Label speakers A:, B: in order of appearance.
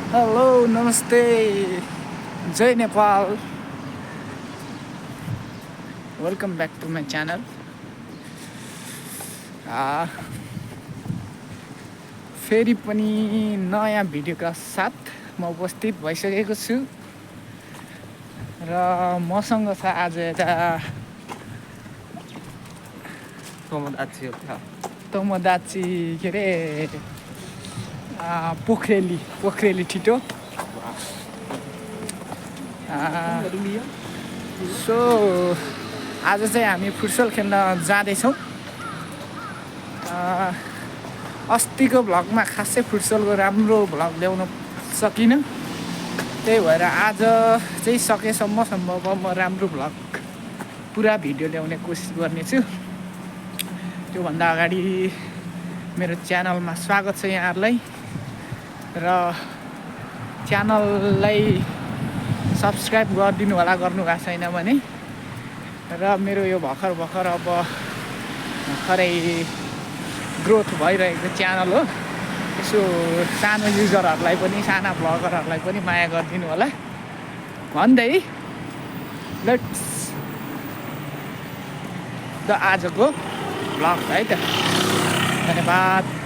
A: Hello, Namaste, Jai Nepal. Welcome back to my channel. फेरि पनि नयाँ भिडियोका साथ म उपस्थित भइसकेको छु र मसँग छ आज यता तमदाची के अरे पोखरेली ठिटो सो आज चाहिँ हामी फुटसल खेल्न जाँदैछौँ। अस्तिको भ्लगमा खासै फुटसलको राम्रो भ्लग ल्याउन सकिनँ, त्यही भएर आज चाहिँ सकेसम्म सम्भव म राम्रो भ्लग पुरा भिडियो ल्याउने कोसिस गर्नेछु। त्योभन्दा अगाडि मेरो च्यानलमा स्वागत छ यहाँहरूलाई र च्यानललाई सब्सक्राइब गरिदिनु होला गर्नु भएको छैन भने। र मेरो यो भर्खर अब भर्खरै ग्रोथ भइरहेको च्यानल हो, यसो सानो युजरहरूलाई पनि साना भ्लगरहरूलाई पनि माया गरिदिनु होला भन्दै लेट्स द आजको भ्लग है त। धन्यवाद।